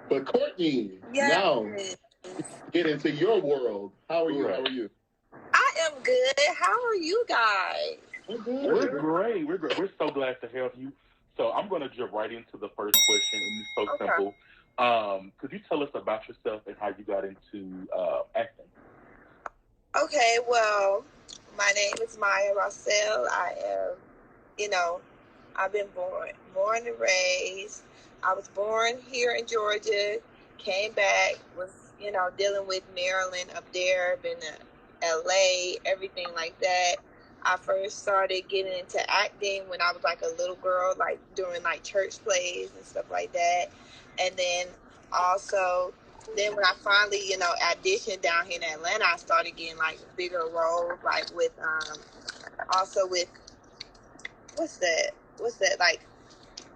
But Courtney, now get into your world. How are you? How are you? I am good. How are you guys? We're great. We're so glad to have you. So I'm going to jump right into the first question, and it's so simple. Could you tell us about yourself and how you got into acting? Okay, well, my name is Maya Rossell. I am, I've been born and raised. I was born here in Georgia, came back, was, dealing with Maryland up there, been to LA, everything like that. I first started getting into acting when I was like a little girl, like doing like church plays and stuff like that. And then also, when I finally, auditioned down here in Atlanta, I started getting like bigger roles, like with, also with, what's that? Like,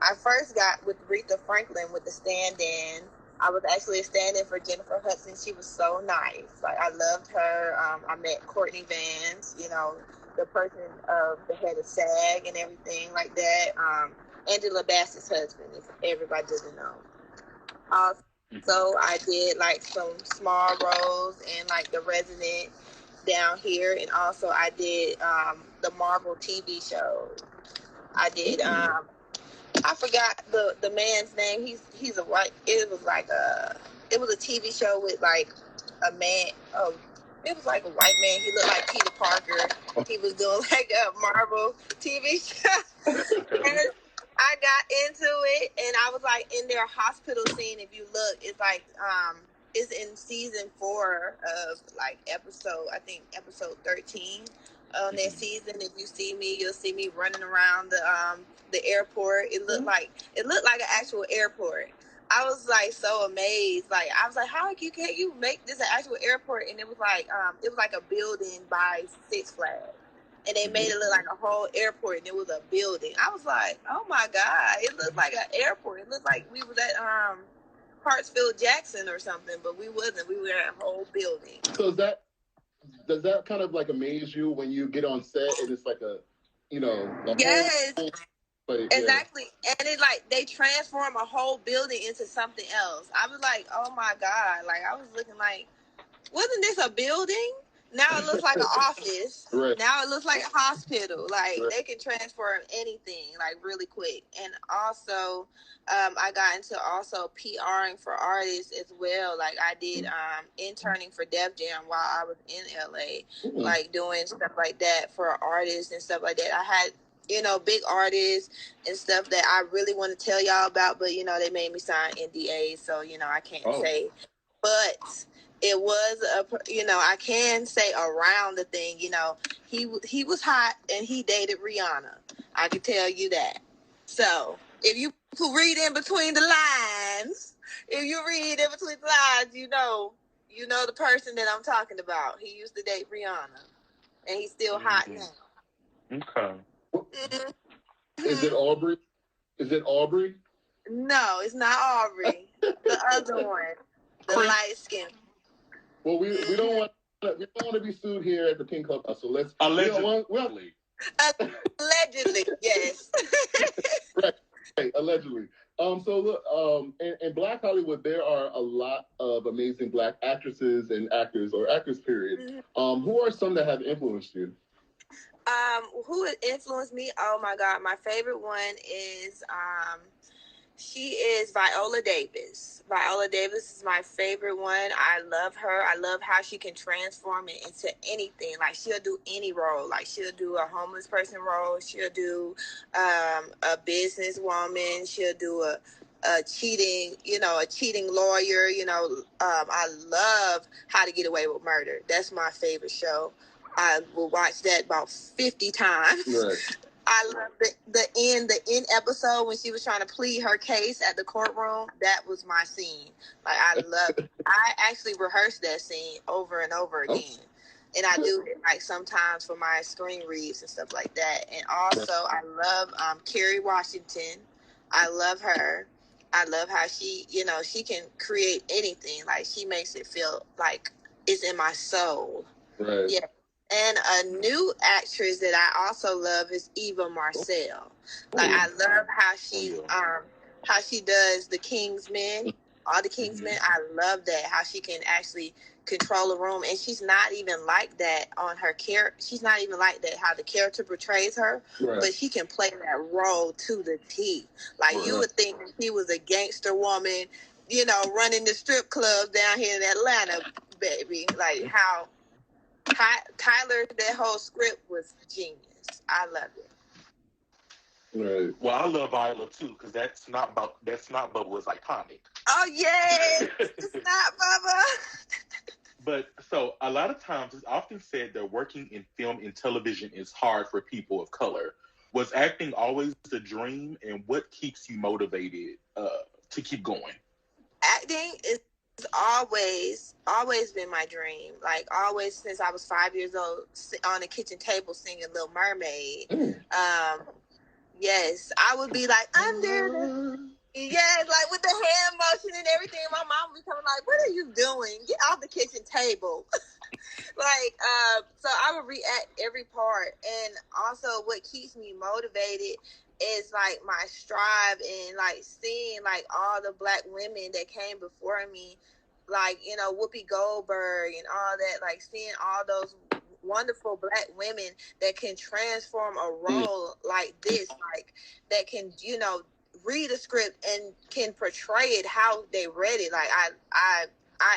I first got with Aretha Franklin with the stand-in. I was actually a stand-in for Jennifer Hudson. She was so nice. Like, I loved her. I met Courtney Vance, the person of the head of SAG and everything like that. Angela Bassett's husband, if everybody doesn't know. So I did like some small roles and like The Resident down here, and also I did the Marvel TV shows. I did I forgot the man's name. He's a white. It was a TV show with like a man. Oh, it was like a white man. He looked like Peter Parker. He was doing like a Marvel TV show. And I got into it, and I was like in their hospital scene. If you look, it's like it's in season 4 of like episode 13 on that season. If you see me, you'll see me running around the airport. It looked like an actual airport. I was like so amazed. Like I was like, how can you make this an actual airport? And it was like a building by Six Flags. And they made it look like a whole airport, and it was a building. I was like, oh my God, it looked like an airport. It looked like we was at Hartsfield Jackson or something, but we wasn't. We were at a whole building. So does that kind of like amaze you when you get on set and it's like a yes. Whole, exactly. And it like they transform a whole building into something else. I was like, oh my God. Like I was looking like, wasn't this a building? Now it looks like an office. Right. Now it looks like a hospital. Like they can transform anything like really quick. And also, I got into also PRing for artists as well. Like I did interning for Def Jam while I was in LA, like doing stuff like that for artists and stuff like that. I had big artists and stuff that I really want to tell y'all about, but they made me sign NDAs, so I can't say. But it was I can say around the thing, he was hot and he dated Rihanna. I can tell you that. So if you read in between the lines, you know the person that I'm talking about. He used to date Rihanna, and he's still hot now. Okay. Is it Aubrey? No, it's not Aubrey. The other one, the light skin. Well, we don't want to be sued here at the Pink Clubhouse, so let's allegedly. Allegedly, yes. right, allegedly. So look, in Black Hollywood, there are a lot of amazing Black actresses and actors, or actors, period. Who are some that have influenced you? Who influenced me? Oh my God, my favorite one is she is Viola Davis. Viola Davis is my favorite one. I love her. I love how she can transform it into anything. Like she'll do any role. Like she'll do a homeless person role. She'll do a businesswoman. She'll do a cheating lawyer. I love How to Get Away with Murder. That's my favorite show. I will watch that about 50 times. Right. I love the end episode when she was trying to plead her case at the courtroom. That was my scene. Like I love it. I actually rehearsed that scene over and over again. And I do it like sometimes for my screen reads and stuff like that. And also I love Kerry Washington. I love her. I love how she can create anything. Like she makes it feel like it's in my soul. Right. Yeah. And a new actress that I also love is Eva Marcel. Like I love how she how she does the King's Men, all the King's Men. I love that, how she can actually control a room, and she's not even like that on her character. She's not even like that how the character portrays her, but she can play that role to the T. Like you would think that she was a gangster woman, you know, running the strip clubs down here in Atlanta, baby. Like how Tyler, that whole script was genius. I love it. Right. Well, I love Viola too, because that's not Bubba was iconic. Oh yes, it's not Bubba. But so a lot of times it's often said that working in film and television is hard for people of color. Was acting always the dream, and what keeps you motivated to keep going? Acting is always been my dream. Like always since I was 5 years old, on the kitchen table singing Little Mermaid. Yes, I would be like, under the... Yes, like with the hand motion and everything. My mom would be coming like, what are you doing? Get off the kitchen table. Like, so I would react every part. And also what keeps me motivated is like my strive and like seeing like all the Black women that came before me, like, you know, Whoopi Goldberg and all that, like seeing all those wonderful Black women that can transform a role like this, like that can, you know, read a script and can portray it how they read it. Like I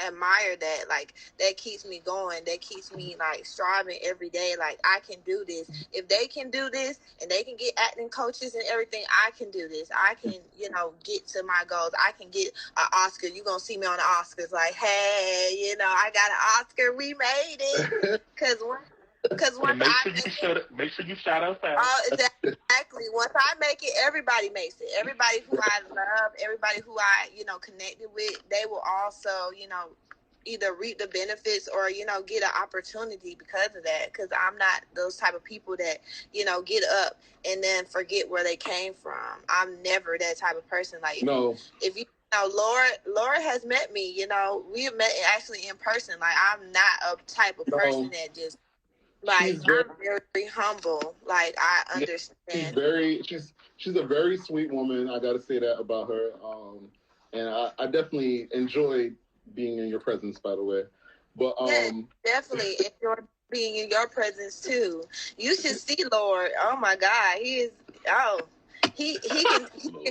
admire that. Like that keeps me going. That keeps me like striving every day. Like I can do this. If they can do this and they can get acting coaches and everything, I can do this. I can, you know, get to my goals. I can get an Oscar. You're gonna see me on the Oscars like, hey, you know, I got an Oscar. We made it. Because once make sure you shout us out. Exactly. Once I make it, everybody makes it. Everybody who I love, everybody who I, you know, connected with, they will also, you know, either reap the benefits or, you know, get an opportunity because of that. Because I'm not those type of people that, you know, get up and then forget where they came from. I'm never that type of person. Like, no. If you know, Laura has met me, you know, we have met actually in person. Like, I'm not a type of person that just, like, I'm very humble. Like, I understand. She's a very sweet woman. I got to say that about her. And I definitely enjoy being in your presence, by the way. But definitely enjoy being in your presence too. You should see Lord. Oh my God, he can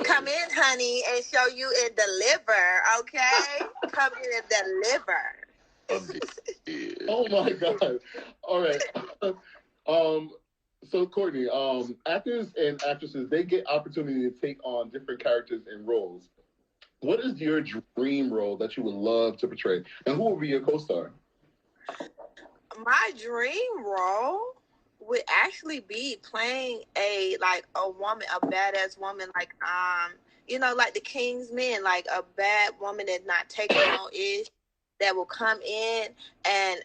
come in, honey, and show you and deliver. Okay, come in and deliver. Oh my God. All right. So Courtney, actors and actresses, they get opportunity to take on different characters and roles. What is your dream role that you would love to portray? And who will be your co-star? My dream role would actually be playing a woman, a badass woman, like you know, like the King's Men, like a bad woman that's not taking no ish, that will come in and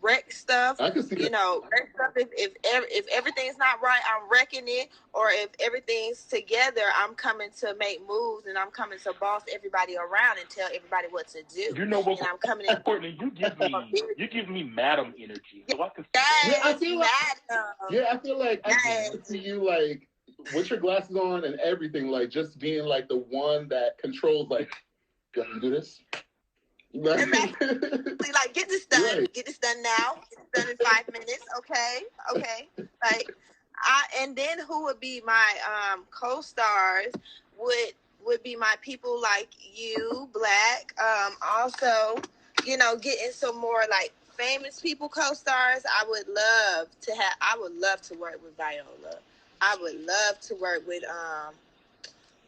wreck stuff. I can see you know, wreck stuff. If everything's not right, I'm wrecking it. Or if everything's together, I'm coming to make moves and I'm coming to boss everybody around and tell everybody what to do. You know what? And I'm coming in. Courtney, you give me madam energy. So I can I feel like I can see you like with your glasses on and everything, like just being like the one that controls. Like, you do this. Like, get this done. Right. Get this done now. Get this done in 5 minutes. Okay. Like, and then who would be my co-stars? Would be my people like you, Black. Also, you know, getting some more like famous people co-stars. I would love to work with Viola. I would love to work with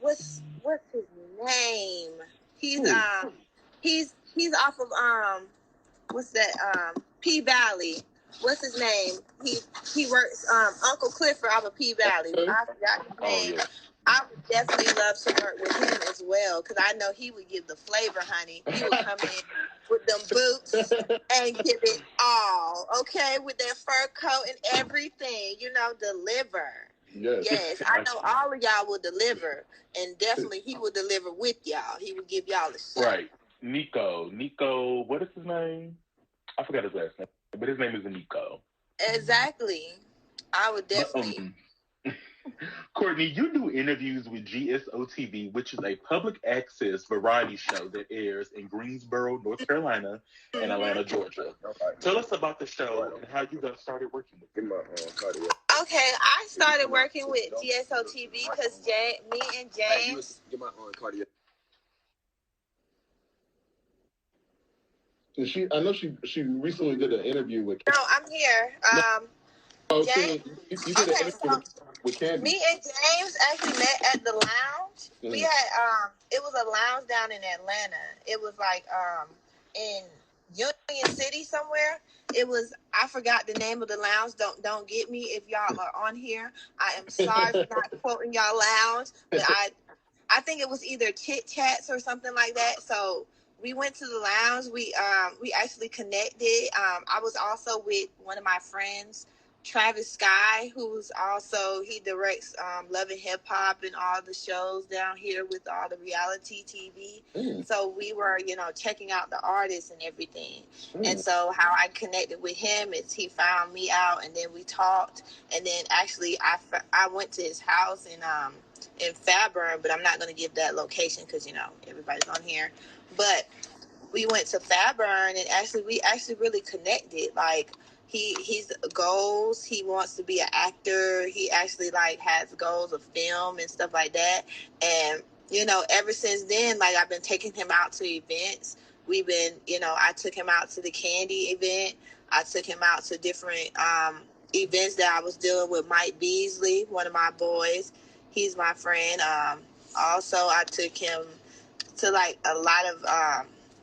what's his name? He's off of what's that P Valley. What's his name? He works Uncle Clifford off of P Valley. I forgot his name. Yeah. I would definitely love to work with him as well because I know he would give the flavor, honey. He would come in with them boots and give it all, okay, with that fur coat and everything. You know, deliver. Yes, I know all of y'all will deliver, and definitely he will deliver with y'all. He will give y'all the shit. Right. Nico, what is his name? I forgot his last name, but his name is Nico. Exactly. I would definitely. Courtney, you do interviews with GSOTV, which is a public access variety show that airs in Greensboro, North Carolina, and Atlanta, Georgia. Tell us about the show and how you got started working with it. Okay, I started working with GSOTV because me and James. I know she recently did an interview with. No, I'm here. James, you did an interview with Candy. Me and James actually met at the lounge. We had it was a lounge down in Atlanta. It was like in Union City somewhere. It was, I forgot the name of the lounge. Don't get me if y'all are on here. I am sorry for not quoting y'all lounge, but I think it was either Chit Chats or something like that. So we went to the lounge. We actually connected. I was also with one of my friends, Travis Sky, who's also, he directs Love and Hip Hop and all the shows down here with all the reality TV. So we were, checking out the artists and everything. And so how I connected with him is he found me out, and then we talked. And then actually I went to his house in Fairburn, but I'm not going to give that location because, everybody's on here. But we went to Fairburn, and we really connected. Like, he's goals. He wants to be an actor. He actually has goals of film and stuff like that. And, ever since then, I've been taking him out to events. We've been, I took him out to the Candy event. I took him out to different events that I was dealing with Mike Beasley, one of my boys. He's my friend. Also, I took him to a lot of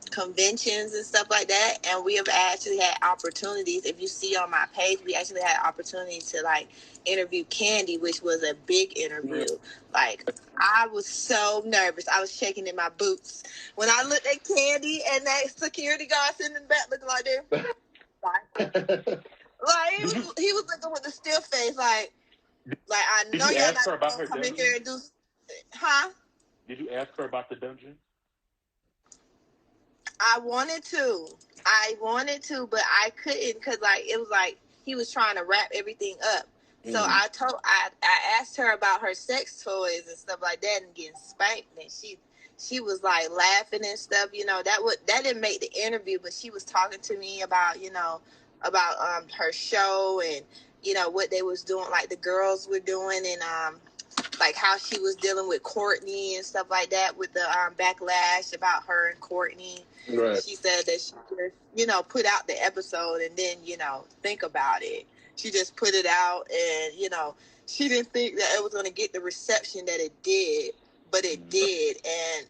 conventions and stuff like that, and we have actually had opportunities. If you see on my page, we actually had opportunity to interview Candy, which was a big interview. I was so nervous. I was shaking in my boots when I looked at Candy, and that security guard sitting in the back looking like this. He was looking with a still face, I know you're not gonna come in here and do. Huh? Did you ask her about the dungeon? I wanted to, but I couldn't because it was he was trying to wrap everything up. So I asked her about her sex toys and stuff like that and getting spanked, and she was laughing and stuff. That didn't make the interview, but she was talking to me about her show and what they was doing, the girls were doing, and how she was dealing with Courtney and stuff like that with the backlash about her and Courtney. Right. She said that she just, put out the episode and then, think about it. She just put it out and, she didn't think that it was going to get the reception that it did, but it did. And,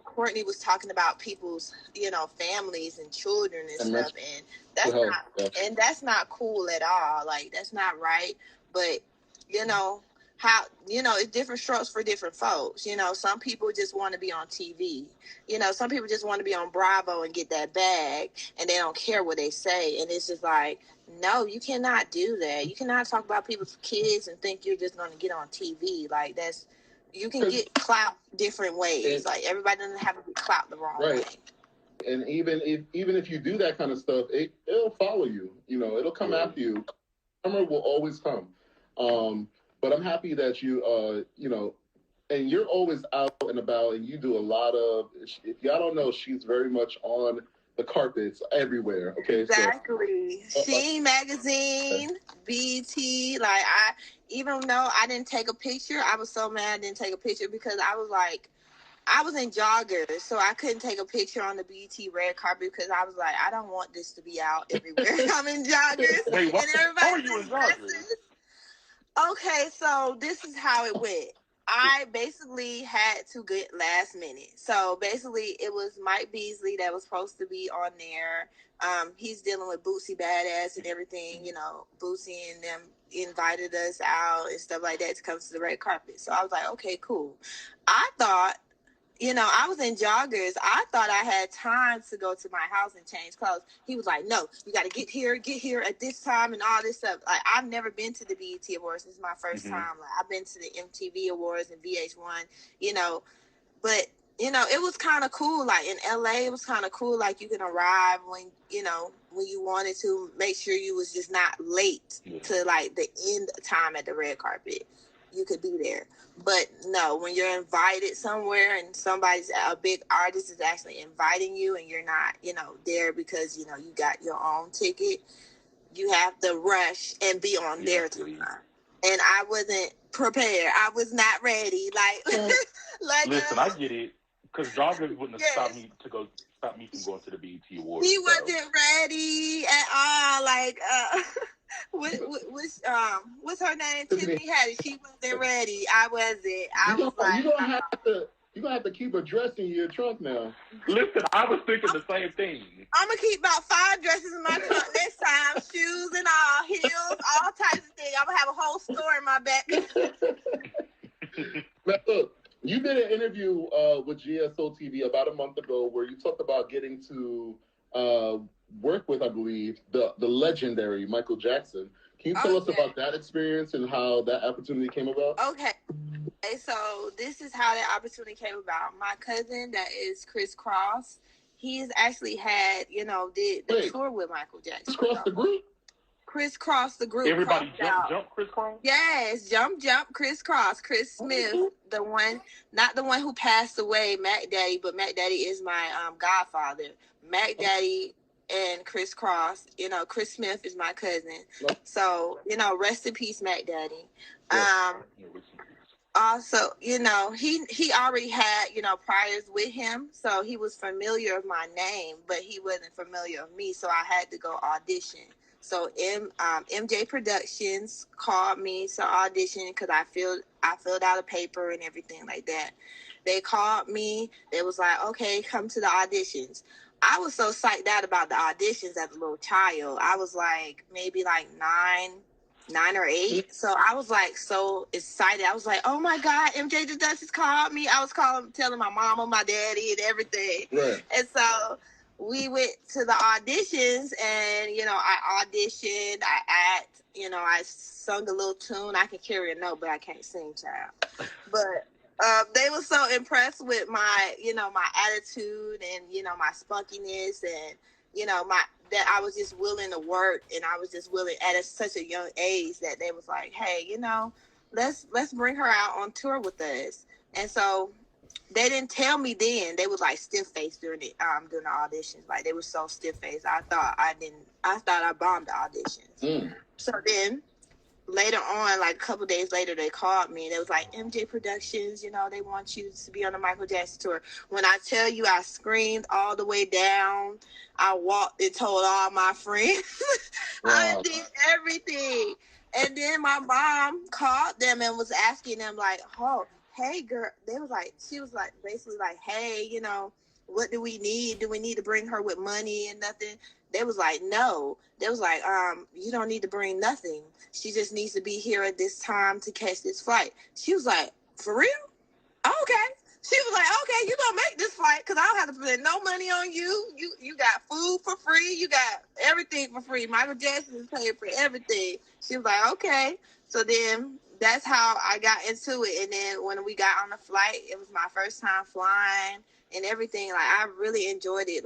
Courtney was talking about people's, families and children and stuff. And that's not cool at all. That's not right. But, how, it's different strokes for different folks. Some people just want to be on TV. Some people just want to be on Bravo and get that bag, and they don't care what they say. And it's just no, you cannot do that. You cannot talk about people's kids and think you're just going to get on TV. You can get clout different ways. Everybody doesn't have to get clout the wrong way. And even if you do that kind of stuff, it'll follow you. It'll come after you. Summer will always come. But I'm happy that you, and you're always out and about, and you do a lot of, if y'all don't know, she's very much on the carpets everywhere, okay? Exactly. She Magazine, BT, even though I didn't take a picture, I was so mad I didn't take a picture because I was in joggers, so I couldn't take a picture on the BT red carpet because I was I don't want this to be out everywhere. I'm in joggers. Wait, what? And How are you in joggers? Okay, so this is how it went. I basically had to get last minute. So basically it was Mike Beasley that was supposed to be on there. He's dealing with Bootsy Badass and everything, Bootsy and them invited us out and stuff like that to come to the red carpet. So I was okay, cool. I thought, I was in joggers. I thought I had time to go to my house and change clothes. He was no, you got to get here at this time and all this stuff. I've never been to the BET Awards. This is my first time. I've been to the MTV Awards and VH1, but, it was kind of cool. In LA, it was kind of cool. You can arrive when you wanted to, make sure you was just not late to the end time at the red carpet. you could be there. But no, when you're invited somewhere and a big artist is actually inviting you and you're not, there because, you got your own ticket, you have to rush and be on their time. And I wasn't prepared. I was not ready. Listen, I get it. Because JAEGER wouldn't have stopped me from going to the BET Awards. He wasn't ready at all. What's her name? Tiffany Haddish. She wasn't ready. I wasn't. You're gonna have to keep a dress in your trunk now. Listen, I was thinking the same thing. I'm gonna keep about 5 dresses in my trunk this time, shoes and all, heels, all types of things. I'm gonna have a whole store in my back. Now, look, you did an interview with GSO TV about a month ago where you talked about getting to work with, I believe, the legendary Michael Jackson. Can you tell us about that experience and how that opportunity came about? Okay, so this is how that opportunity came about. My cousin, that is Chris Cross, he's actually had, did the tour with Michael Jackson. Crisscross the group? Crisscross the group. Everybody jump Crisscross? Yes, jump Crisscross. Chris Smith, not the one who passed away, Mac Daddy, but Mac Daddy is my godfather. Mac Daddy and Crisscross, Chris Smith is my cousin. So, rest in peace, Mac Daddy. Also, he already had, priors with him, so he was familiar of my name, but he wasn't familiar of me, so I had to go audition. So MJ Productions called me to audition because I filled out a paper and everything like that. They called me. They was like, okay, come to the auditions. I was so psyched out about the auditions as a little child. I was maybe 9 or 8. So I was so excited. I was like, oh my God, MJ Productions called me. I was telling my mama, my daddy, and everything. Right. And so we went to the auditions, and I auditioned, I act, I sung a little tune. I can carry a note, but I can't sing, child. But they were so impressed with my, my attitude and my spunkiness, and that I was just willing to work, and I was just willing at such a young age that they was like, hey, let's bring her out on tour with us. And so they didn't tell me then. They was stiff-faced during the auditions. They were so stiff-faced. I thought I bombed the auditions. So then later on, a couple days later, they called me. They was like, MJ Productions, they want you to be on the Michael Jackson tour. When I tell you, I screamed all the way down. I walked and told all my friends. Wow. I did everything. And then my mom called them and was asking them oh, hey girl, she was basically hey, what do we need? Do we need to bring her with money and nothing? They was like, no. They was like, you don't need to bring nothing. She just needs to be here at this time to catch this flight. She was like, for real? Okay. She was like, okay, you gonna make this flight because I don't have to spend no money on you. You got food for free. You got everything for free. Michael Jackson is paying for everything. She was like, okay. So then that's how I got into it. And then when we got on the flight, it was my first time flying and everything. I really enjoyed it.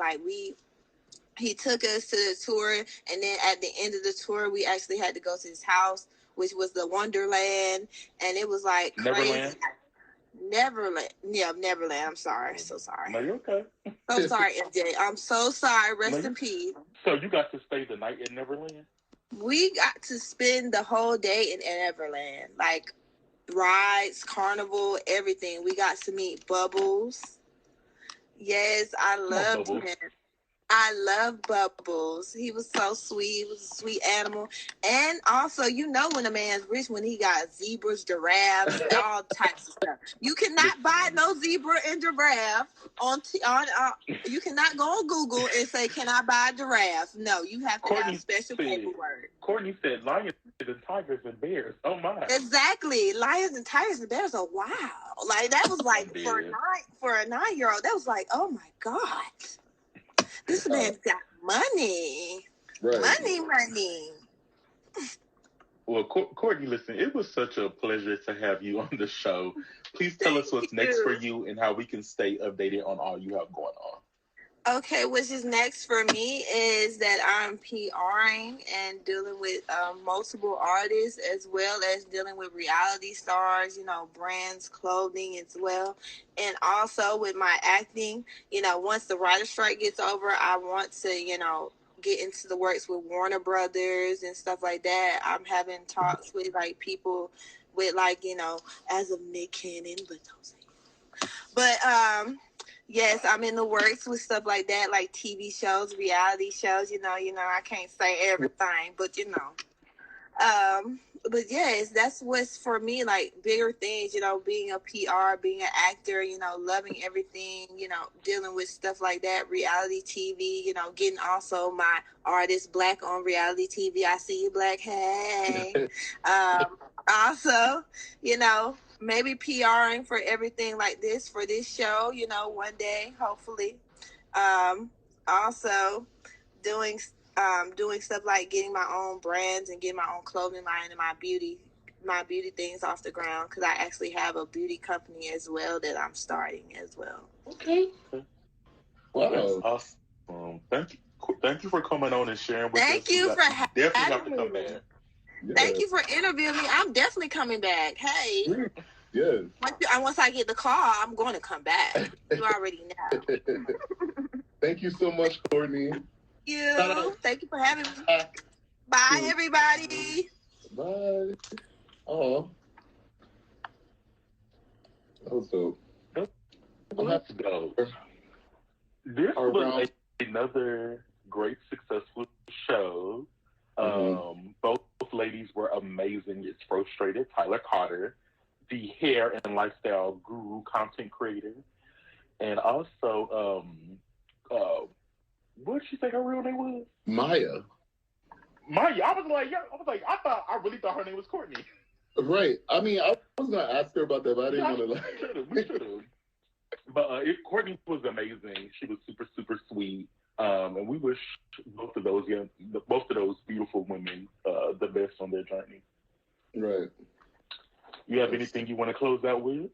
He took us to the tour, and then at the end of the tour, we actually had to go to his house, which was the Wonderland, and it was crazy. Neverland. Yeah, Neverland. I'm sorry. So sorry. No, you're okay. So sorry, MJ. I'm so sorry. Rest in peace. So you got to stay the night in Neverland? We got to spend the whole day in Neverland. Rides, carnival, everything. We got to meet Bubbles. Yes, I loved him. I love Bubbles. He was so sweet. He was a sweet animal. And also, when a man's rich, when he got zebras, giraffes, all types of stuff. You cannot buy no zebra and giraffe you cannot go on Google and say, can I buy a giraffe? No, you have to have special paperwork. Courtney said lions and tigers and bears. Oh my. Exactly. Lions and tigers and bears are wow. That was for a 9-year-old, that was oh my God. This man's got money. Right. Money. Well, Courtney, listen, it was such a pleasure to have you on the show. Please tell us what's next for you and how we can stay updated on all you have going on. Okay, which is next for me is that I'm PRing and dealing with multiple artists, as well as dealing with reality stars, brands, clothing as well. And also with my acting, once the writer strike gets over, I want to, get into the works with Warner Brothers and stuff like that. I'm having talks with like people with like, as of Nick Cannon, but don't say it. But yes, I'm in the works with stuff like that, like TV shows, reality shows. I can't say everything, but but yes, that's what's for me, like bigger things. Being a PR, being an actor. Loving everything. Dealing with stuff like that, reality TV. Getting also my artist Black on reality TV. I see you, Black. Hey. Also, maybe PRing for everything like this for this show, one day, hopefully. Also doing doing stuff like getting my own brands and getting my own clothing line and my beauty things off the ground, because I actually have a beauty company as well that I'm starting as well. Okay. Wow. That's awesome. Thank you for coming on and sharing with us. Thank you for definitely have to having come me. back. Yeah. Thank you for interviewing me. I'm definitely coming back. Hey. Yes. Once I get the call, I'm going to come back. You already know. Thank you so much, Courtney. Thank you for having me. Bye, everybody. Bye. Oh, that was dope. Let's go. This was another great, successful show. Both ladies were amazing. It's frustrated. Tyler Carter, the hair and lifestyle guru, content creator, and also, what did she say her real name was? Maya. I really thought her name was Courtney. Right. I mean, I was gonna ask her about that, but I didn't want to. We should have. But Courtney was amazing. She was super, super sweet. And we wish both of those beautiful women the best on their journey. Right. You have anything you want to close out with?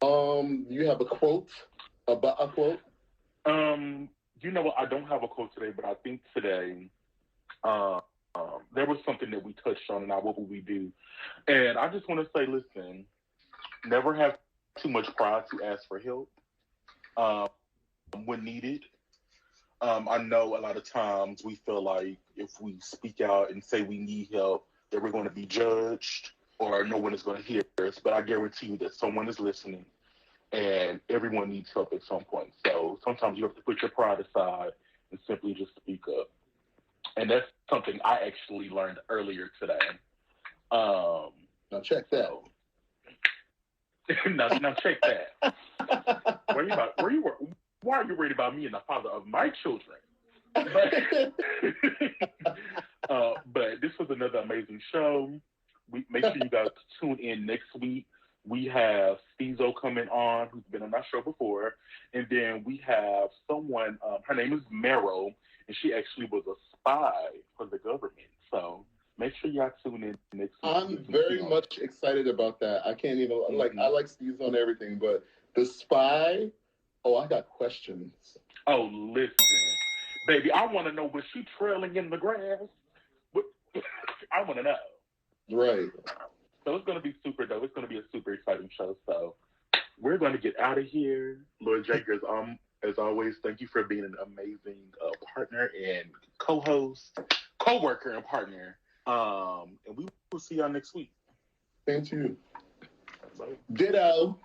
You have a quote? A quote? You know what? I don't have a quote today, but I think today there was something that we touched on, and what would we do? And I just want to say, listen, never have too much pride to ask for help when needed. I know a lot of times we feel like if we speak out and say we need help, that we're going to be judged or no one is going to hear us. But I guarantee you that someone is listening, and everyone needs help at some point. So sometimes you have to put your pride aside and simply just speak up. And that's something I actually learned earlier today. Now check that. Now check that. Why are you worried about me and the father of my children? But this was another amazing show. Make sure you guys tune in next week. We have Steezo coming on, who's been on our show before. And then we have someone, her name is Meryl, and she actually was a spy for the government. So make sure y'all tune in next week. I'm very much excited about that. I can't even, I like Steezo and everything, but the spy, I got questions. Oh, listen. Baby, I want to know, was she trailing in the grass? I want to know. Right. So it's going to be super dope. It's going to be a super exciting show. So we're going to get out of here. Lord JAEGER, as always, thank you for being an amazing partner and co-host, co-worker and partner. And we will see y'all next week. Thank you. Bye. Ditto.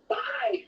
Bye.